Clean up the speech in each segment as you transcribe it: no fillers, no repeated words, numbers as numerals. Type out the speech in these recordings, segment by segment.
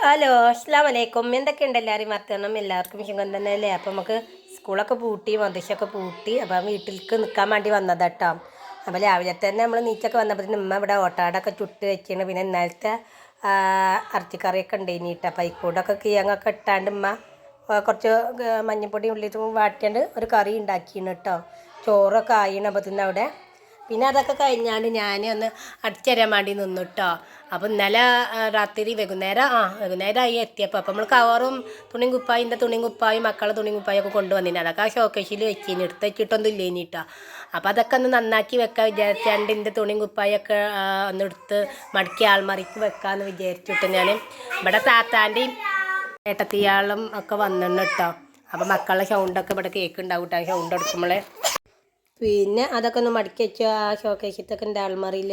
Hello അസ്സലാമു അലൈക്കും. എന്തൊക്കെയുണ്ട് എല്ലാവരും വർത്തമാനം? എല്ലാവർക്കും സുഖം തന്നെ അല്ലേ? അപ്പം നമുക്ക് സ്കൂളൊക്കെ പൂട്ടി മദ്രസയൊക്കെ പൂട്ടി അപ്പം വീട്ടിലേക്ക് നിൽക്കാൻ വേണ്ടി വന്നതാട്ടോ. അപ്പോൾ രാവിലെ തന്നെ നമ്മൾ നീച്ചൊക്കെ വന്നപ്പോഴത്തേന് ഉമ്മ ഇവിടെ ഓട്ടാടൊക്കെ ചുട്ട് വെച്ചിട്ടുണ്ട്. പിന്നെ ഇന്നലത്തെ ഇറച്ചിക്കറിയൊക്കെ ഉണ്ടായിട്ടോ. അപ്പം അതിക്കൂടൊക്കെ കിഴങ്ങൊക്കെ ഇട്ടാണ്ട് ഉമ്മ കുറച്ച് മഞ്ഞൾപ്പൊടി ഉള്ളിൽ വാട്ടിയാണ്ട് ഒരു കറി ഉണ്ടാക്കിയാണ് കേട്ടോ. ചോറൊക്കെ ആയിണ് അപ്പത്തിന് അവിടെ. പിന്നെ അതൊക്കെ കഴിഞ്ഞാണ്ട് ഞാൻ ഒന്ന് അടിച്ചുതരാൻ വേണ്ടി നിന്നു കേട്ടോ. അപ്പോൾ ഇന്നലെ രാത്രി വൈകുന്നേരമായി എത്തിയപ്പോൾ അപ്പോൾ നമ്മൾ കവറും തുണിയും കുപ്പായും മക്കളെ തുണിയും കുപ്പായൊക്കെ കൊണ്ടുവന്നിന്. അതൊക്കെ ആ ഷോക്കേസിൽ വെച്ചിന്, എടുത്ത് വെച്ചിട്ടൊന്നും ഇല്ലേനി കേട്ടോ. അപ്പോൾ അതൊക്കെ ഒന്ന് നന്നാക്കി വെക്കാൻ വിചാരിച്ചാണ്ട് എൻ്റെ തുണിയും കുപ്പായൊക്കെ ഒന്ന് എടുത്ത് മടക്കി ആൾമറിക്ക് വെക്കാമെന്ന് വിചാരിച്ചിട്ട് ഞാൻ ഇവിടെ താത്താൻ്റെയും ഏട്ടത്തിയാളും ഒക്കെ വന്നിട്ടുണ്ട് കേട്ടോ. അപ്പോൾ മക്കളുടെ സൗണ്ടൊക്കെ ഇവിടെ കേൾക്കുന്നുണ്ടാവും കേട്ടോ. സൗണ്ട് എടുക്കുമ്പോൾ പിന്നെ അതൊക്കെ ഒന്ന് മടക്കി വെച്ചു. ആ ഷോക്കേസിത്തൊക്കെ എൻ്റെ അൾമറിയിൽ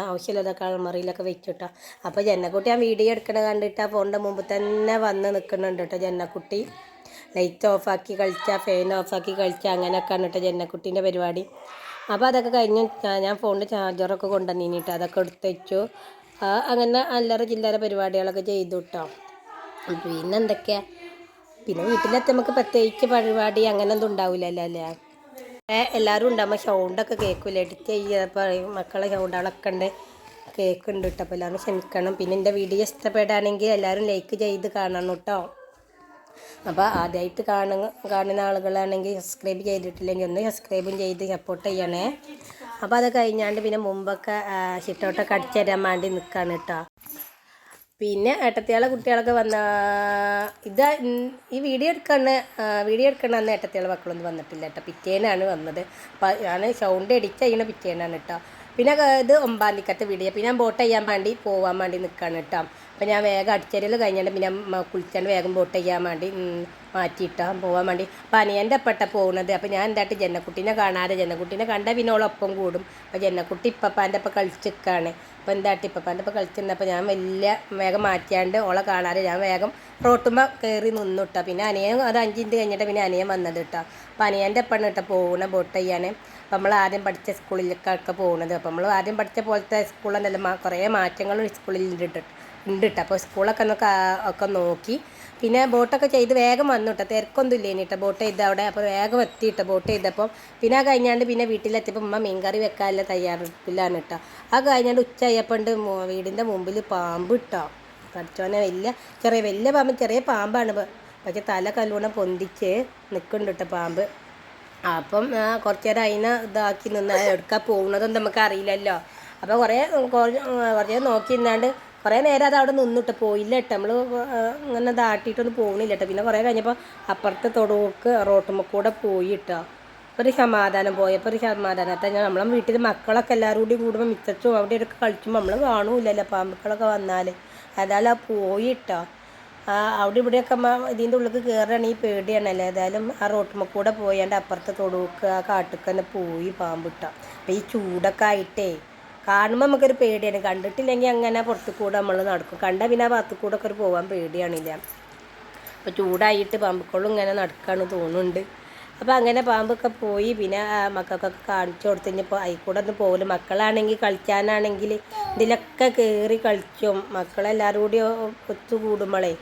ആവശ്യമുള്ളതൊക്കെ അൾമറിയിലൊക്കെ വെച്ചിട്ടോ. അപ്പോൾ ജന്നക്കുട്ടി ആ വീഡിയോ എടുക്കണ കണ്ടിട്ട് ആ ഫോണിൻ്റെ മുമ്പ് തന്നെ വന്ന് നിൽക്കുന്നുണ്ട് കേട്ടോ. ജന്നക്കുട്ടി ലൈറ്റ് ഓഫാക്കി കളിക്കുക, ഫാൻ ഓഫാക്കി കളിക്കുക, അങ്ങനെയൊക്കെയാണ് കേട്ടോ ജന്നക്കുട്ടീൻ്റെ പരിപാടി. അപ്പോൾ അതൊക്കെ കഴിഞ്ഞ് ഞാൻ ഫോണിൻ്റെ ചാർജറൊക്കെ കൊണ്ടുവന്നിട്ട് അതൊക്കെ എടുത്ത് വെച്ചു. അങ്ങനെ അല്ലറ ചില്ലറ പരിപാടികളൊക്കെ ചെയ്തു കേട്ടോ. പിന്നെ എന്തൊക്കെയാണ്, പിന്നെ വീട്ടിലെത്തി നമുക്ക് പ്രത്യേകിച്ച് പരിപാടി അങ്ങനെയൊന്നും ഉണ്ടാവില്ലല്ലോ അല്ലേ. എല്ലാവരും ഉണ്ടാകുമ്പോൾ സൗണ്ടൊക്കെ കേൾക്കില്ല, എഡിറ്റ് ചെയ്യുക മക്കളെ സൗണ്ടുകളൊക്കെ ഉണ്ട് കേൾക്കുന്നുണ്ട് കേട്ടോ. അപ്പോൾ എല്ലാവരും ക്ഷമിക്കണം. പിന്നെ എൻ്റെ വീഡിയോ ഇഷ്ടപ്പെടുകയാണെങ്കിൽ എല്ലാവരും ലൈക്ക് ചെയ്ത് കാണണം കേട്ടോ. അപ്പോൾ ആദ്യമായിട്ട് കാണുന്ന ആളുകളാണെങ്കിൽ സബ്സ്ക്രൈബ് ചെയ്തിട്ടില്ലെങ്കിൽ ഒന്ന് സബ്സ്ക്രൈബും ചെയ്ത് സപ്പോർട്ട് ചെയ്യണേ. അപ്പോൾ അത് കഴിഞ്ഞാണ്ട് പിന്നെ മുമ്പൊക്കെ ഷിറ്റൗട്ടൊക്കെ അടിച്ചു തരാൻ വേണ്ടി നിൽക്കുകയാണ് കേട്ടോ. പിന്നെ ഏട്ടത്തിയാളെ കുട്ടികളൊക്കെ വന്ന ഈ വീഡിയോ എടുക്കണ അന്ന് ഏട്ടത്തിയാളെ മക്കളൊന്നും വന്നിട്ടില്ല കേട്ടോ. പിറ്റേനാണ് വന്നത്. അപ്പോൾ ഞാൻ സൗണ്ട് എഡിറ്റ് ചെയ്യണ പിറ്റേനാണ് കേട്ടോ. പിന്നെ ഇത് 9 തീയതിക്കത്തെ വീഡിയോ. പിന്നെ ഞാൻ ബോട്ട് ചെയ്യാൻ വേണ്ടി പോകാൻ വേണ്ടി നിൽക്കുകയാണ് കേട്ടോ. അപ്പോൾ ഞാൻ വേഗം അടിച്ചരിൽ കഴിഞ്ഞാണ്ട് പിന്നെ കുളിച്ചാണ്ട് വേഗം ബോട്ട് ചെയ്യാൻ വേണ്ടി മാറ്റിയിട്ടാൽ പോകാൻ വേണ്ടി. അപ്പോൾ അനിയൻ്റെ ഒപ്പട്ട പോകുന്നത്. അപ്പോൾ ഞാൻ എന്തായിട്ട് ജന്നക്കുട്ടീനെ കാണാതെ, ജന്നക്കുട്ടീനെ കണ്ടാൽ പിന്നെ ഓളൊപ്പം കൂടും. അപ്പോൾ ജന്നക്കുട്ടി ഇപ്പപ്പാൻ്റെ ഒപ്പം കളിച്ചിരിക്കുകയാണ്. അപ്പോൾ എന്തായിട്ട് ഇപ്പപ്പാൻ്റെ ഒപ്പം കളിച്ചിരുന്നപ്പോൾ ഞാൻ വേഗം മാറ്റിയാണ്ട് ഓളെ കാണാതെ ഞാൻ വേഗം റോട്ടുമ്പോൾ കയറി നിന്നു കേട്ടോ. പിന്നെ അനിയൻ ഒരു 5 മിനിറ്റ് കഴിഞ്ഞിട്ട് പിന്നെ അനിയൻ വന്നത് കേട്ടോ. അപ്പോൾ അനിയൻ്റെ ഒപ്പം കേട്ടോ പോകുന്ന ബോട്ട് ചെയ്യാൻ. അപ്പോൾ നമ്മൾ ആദ്യം പഠിച്ച സ്കൂളിലേക്കൊക്കെ പോകുന്നത്. അപ്പോൾ നമ്മൾ ആദ്യം പഠിച്ച പോലത്തെ സ്കൂളെന്നല്ല, കുറേ മാറ്റങ്ങളും സ്കൂളിൽ ഉണ്ട് കേട്ടോ. അപ്പോൾ സ്കൂളൊക്കെ ഒക്കെ നോക്കി പിന്നെ ബോട്ടൊക്കെ ചെയ്ത് വേഗം വന്നു കേട്ടോ. തിരക്കൊന്നും ഇല്ലേനി കേട്ടോ ബോട്ട് ചെയ്ത് അവിടെ. അപ്പോൾ വേഗം എത്തിയിട്ടോ ബോട്ട് ചെയ്തപ്പോൾ. പിന്നെ ആ കഴിഞ്ഞാണ്ട് പിന്നെ വീട്ടിലെത്തിയപ്പോൾ ഉമ്മ മീൻകറി വെക്കാനുള്ള തയ്യാറെടുപ്പിലാണ് കേട്ടോ. ആ കഴിഞ്ഞാണ്ട് ഉച്ച ആയപ്പോണ്ട് വീടിൻ്റെ മുമ്പിൽ പാമ്പ് കേട്ടോ. കടിച്ചോനെ വലിയ പാമ്പ്, ചെറിയ പാമ്പാണ്. പക്ഷേ തല കല്ലൂണം പൊന്തിച്ച് നിൽക്കുന്നുണ്ട് കേട്ടോ പാമ്പ്. അപ്പം കുറച്ച് നേരം അതിനെ ഇതാക്കി നിന്ന് എടുക്കാൻ പോകുന്നതൊന്നും നമുക്ക് അറിയില്ലല്ലോ. അപ്പോൾ കുറച്ച് നോക്കി നിന്നാണ്ട് കുറേ നേരം അത് അവിടെ നിന്നിട്ട് പോയില്ല കേട്ടോ. നമ്മൾ ഇങ്ങനെ ദാട്ടിയിട്ടൊന്നും പോകുന്നില്ല കേട്ടോ. പിന്നെ കുറേ കഴിഞ്ഞപ്പോൾ അപ്പുറത്തെ തൊടുക്ക് റോട്ടുമ്മ കൂടെ പോയി കേട്ടോ. ഒരു സമാധാനം പോയപ്പോൾ ഒരു സമാധാനത്തെ നമ്മളെ വീട്ടിൽ മക്കളൊക്കെ എല്ലാവരും കൂടി കൂടുമ്പോൾ മിച്ചച്ചും അവിടെയൊക്കെ കളിച്ചുമ്പോൾ നമ്മൾ കാണൂല്ലല്ലോ പാമ്പുക്കളൊക്കെ വന്നാൽ. ഏതായാലും പോയി കേട്ടോ. അവിടെ ഇവിടെയൊക്കെ ഇതിൻ്റെ ഉള്ളിൽ കയറുകയാണെങ്കിൽ പേടിയാണല്ലോ. ഏതായാലും ആ റോട്ടുമ്മ കൂടെ പോയാണ്ട് അപ്പുറത്തെ തൊടുക്ക് ആ കാട്ടിൽ തന്നെ പോയി പാമ്പ് കേട്ടോ. അപ്പോൾ ഈ ചൂടൊക്കെ ആയിട്ടേ കാണുമ്പോൾ നമുക്കൊരു പേടിയാണ്. കണ്ടിട്ടില്ലെങ്കിൽ അങ്ങനെ പുറത്തു കൂടെ നമ്മൾ നടക്കും. കണ്ടാൽ പിന്നെ ആ ഭാഗത്തു കൂടെ ഒക്കെ പോകാൻ പേടിയാണില്ല. അപ്പോൾ ചൂടായിട്ട് പാമ്പുക്കളും ഇങ്ങനെ നടക്കുകയാണ് തോന്നുന്നുണ്ട്. അപ്പോൾ അങ്ങനെ പാമ്പൊക്കെ പോയി. പിന്നെ മക്കൾക്കൊക്കെ കാണിച്ചു കൊടുത്ത് കഴിഞ്ഞപ്പോൾ അതിൽക്കൂടെ ഒന്ന് പോലും. മക്കളാണെങ്കിൽ കളിക്കാനാണെങ്കിൽ ഇതിലൊക്കെ കയറി കളിച്ചും. മക്കളെല്ലാവരും കൂടി ഒത്തുകൂടുമ്പോഴേ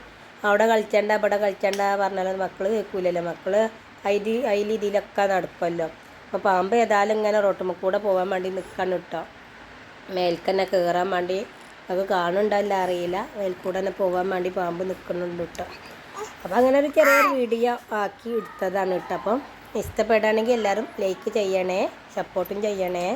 അവിടെ കളിച്ചണ്ട ഇവിടെ കളിച്ചണ്ട പറഞ്ഞാലും മക്കൾ കേൾക്കൂലല്ലോ. മക്കൾ അതിൽ ഇതിലൊക്കെ നടക്കുമല്ലോ. അപ്പോൾ പാമ്പ് ഏതായാലും ഇങ്ങനെ റോട്ടുമ്മ കൂടെ പോകാൻ വേണ്ടി നിൽക്കണം കേട്ടോ. മേൽക്കന്നെ കയറാൻ വേണ്ടി അത് കാണുന്നുണ്ടല്ല അറിയില്ല. മേൽക്കൂടെ തന്നെ പോകാൻ വേണ്ടി പാമ്പ് നിൽക്കുന്നുണ്ട് കേട്ടോ. അപ്പോൾ അങ്ങനെ ഒരു ചെറിയൊരു വീഡിയോ ആക്കി എടുത്തതാണ് കേട്ടോ. അപ്പം ഇഷ്ടപ്പെടുകയാണെങ്കിൽ എല്ലാവരും ലൈക്ക് ചെയ്യണേ, സപ്പോർട്ടും ചെയ്യണേ.